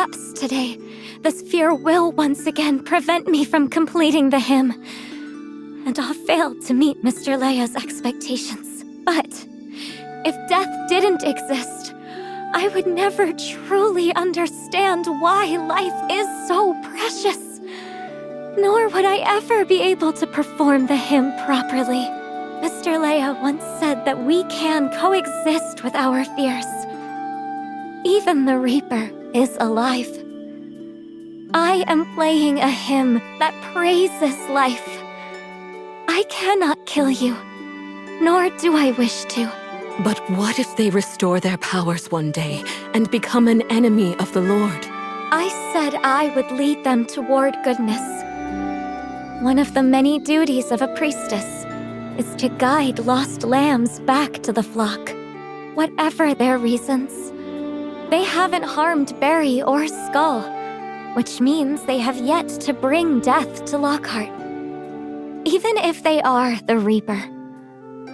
perhaps today, this fear will once again prevent me from completing the hymn. And I'll fail to meet Mr. Leia's expectations. But if death didn't exist, I would never truly understand why life is so precious. Nor would I ever be able to perform the hymn properly. Mr. Leia once said that we can coexist with our fears. Even the Reaper is alive. I am playing a hymn that praises life. I cannot kill you, nor do I wish to. But what if they restore their powers one day and become an enemy of the Lord? I said I would lead them toward goodness. One of the many duties of a priestess is to guide lost lambs back to the flock. Whatever their reasons, they haven't harmed Barry or Skull, which means they have yet to bring death to Lockheart. Even if they are the Reaper,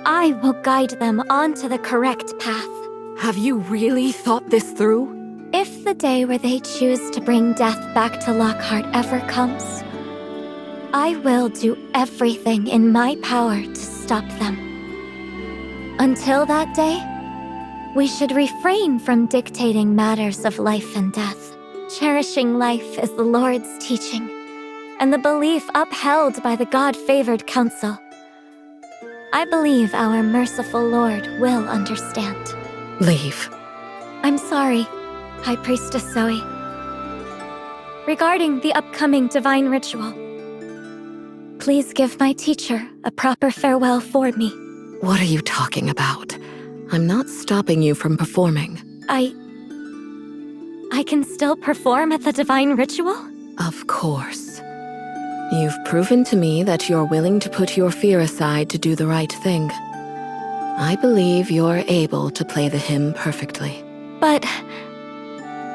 I will guide them onto the correct path. Have you really thought this through? If the day where they choose to bring death back to Lockheart ever comes, I will do everything in my power to stop them. Until that day, we should refrain from dictating matters of life and death. Cherishing life is the Lord's teaching, and the belief upheld by the God-favored council. I believe our merciful Lord will understand. Leave. I'm sorry, High Priestess Zoe. Regarding the upcoming divine ritual, please give my teacher a proper farewell for me. What are you talking about? I'm not stopping you from performing. I can still perform at the divine ritual? Of course. You've proven to me that you're willing to put your fear aside to do the right thing. I believe you're able to play the hymn perfectly. But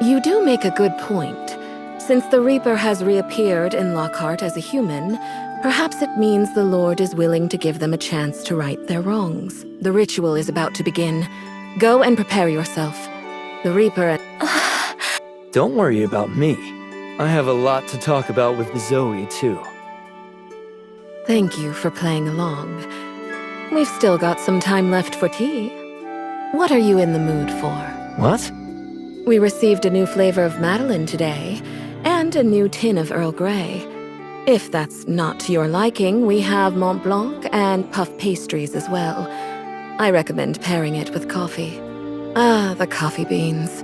you do make a good point. Since the Reaper has reappeared in Lockheart as a human, perhaps it means the Lord is willing to give them a chance to right their wrongs. The ritual is about to begin. Go and prepare yourself. The Reaper and... Don't worry about me. I have a lot to talk about with Zoe, too. Thank you for playing along. We've still got some time left for tea. What are you in the mood for? What? We received a new flavor of Madeleine today, and a new tin of Earl Grey. If that's not to your liking, we have Mont Blanc and puff pastries as well. I recommend pairing it with coffee. Ah, the coffee beans.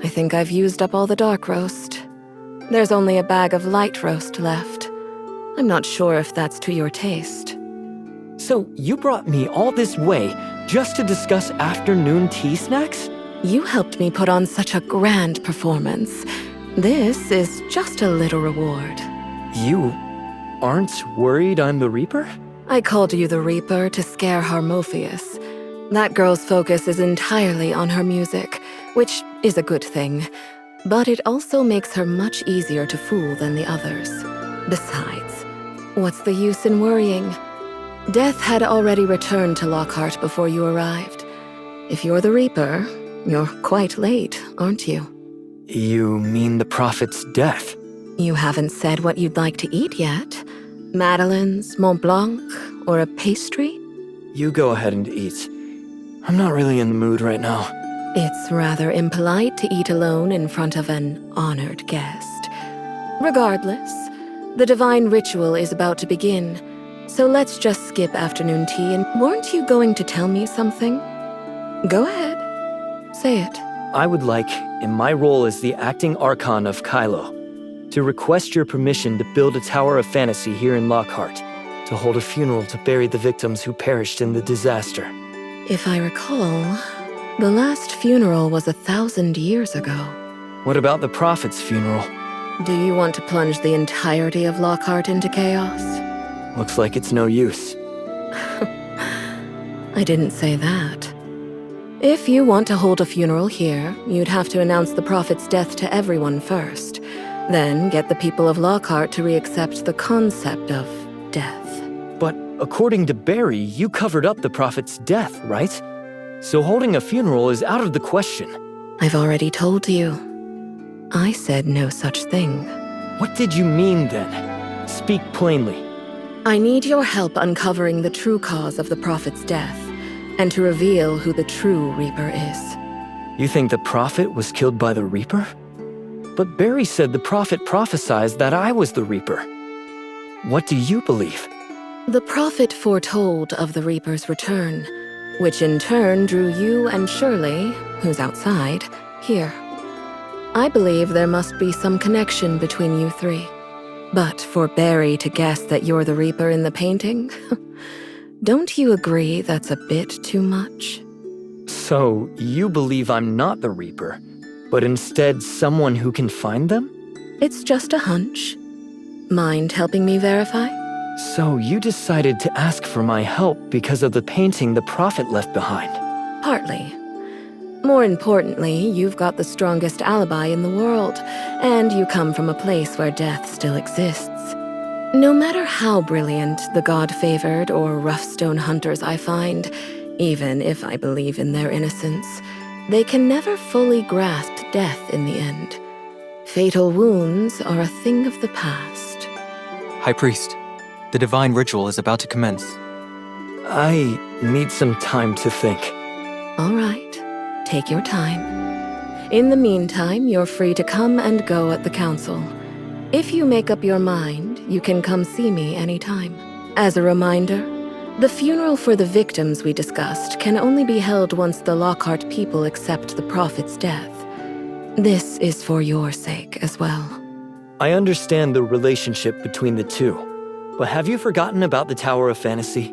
I think I've used up all the dark roast. There's only a bag of light roast left. I'm not sure if that's to your taste. So you brought me all this way just to discuss afternoon tea snacks? You helped me put on such a grand performance. This is just a little reward. You aren't worried I'm the Reaper? I called you the Reaper to scare Harmophius. That girl's focus is entirely on her music, which is a good thing. But it also makes her much easier to fool than the others. Besides, what's the use in worrying? Death had already returned to Lockheart before you arrived. If you're the Reaper, you're quite late, aren't you? You mean the Prophet's death? You haven't said what you'd like to eat yet. Madeleine's, Mont Blanc, or a pastry? You go ahead and eat. I'm not really in the mood right now. It's rather impolite to eat alone in front of an honored guest. Regardless, the divine ritual is about to begin, so let's just skip afternoon tea. And weren't you going to tell me something? Go ahead. Say it. I would like, in my role as the acting Archon of Kylo, to request your permission to build a Tower of Fantasy here in Lockheart, to hold a funeral to bury the victims who perished in the disaster. If I recall, the last funeral was 1,000 years ago. What about the Prophet's funeral? Do you want to plunge the entirety of Lockheart into chaos? Looks like it's no use. I didn't say that. If you want to hold a funeral here, you'd have to announce the Prophet's death to everyone first. Then get the people of Lockheart to re-accept the concept of death. But according to Barry, you covered up the Prophet's death, right? So holding a funeral is out of the question. I've already told you. I said no such thing. What did you mean then? Speak plainly. I need your help uncovering the true cause of the Prophet's death, and to reveal who the true Reaper is. You think the Prophet was killed by the Reaper? But Barry said the Prophet prophesied that I was the Reaper. What do you believe? The Prophet foretold of the Reaper's return, which in turn drew you and Shirley, who's outside, here. I believe there must be some connection between you three. But for Barry to guess that you're the Reaper in the painting? Don't you agree that's a bit too much? So, you believe I'm not the Reaper, but instead someone who can find them? It's just a hunch. Mind helping me verify? So, you decided to ask for my help because of the painting the Prophet left behind? Partly. More importantly, you've got the strongest alibi in the world, and you come from a place where death still exists. No matter how brilliant the God-favored or rough-stone hunters I find, even if I believe in their innocence, they can never fully grasp death in the end. Fatal wounds are a thing of the past. High Priest, the divine ritual is about to commence. I need some time to think. All right. Take your time. In the meantime, you're free to come and go at the council. If you make up your mind, you can come see me anytime. As a reminder, the funeral for the victims we discussed can only be held once the Lockheart people accept the Prophet's death. This is for your sake as well. I understand the relationship between the two, but have you forgotten about the Tower of Fantasy?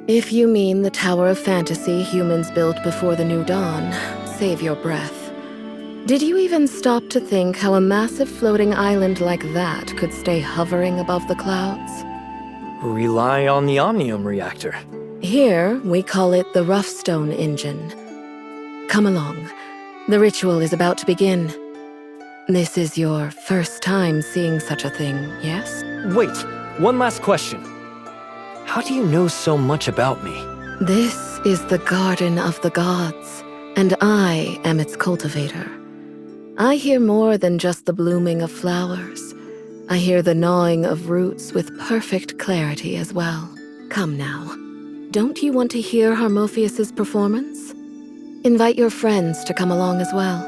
If you mean the Tower of Fantasy humans built before the New Dawn, save your breath. Did you even stop to think how a massive floating island like that could stay hovering above the clouds? Rely on the Omnium reactor. Here, we call it the Roughstone Engine. Come along. The ritual is about to begin. This is your first time seeing such a thing, yes? Wait, one last question. How do you know so much about me? This is the Garden of the Gods, and I am its cultivator. I hear more than just the blooming of flowers. I hear the gnawing of roots with perfect clarity as well. Come now. Don't you want to hear Harmophius's performance? Invite your friends to come along as well.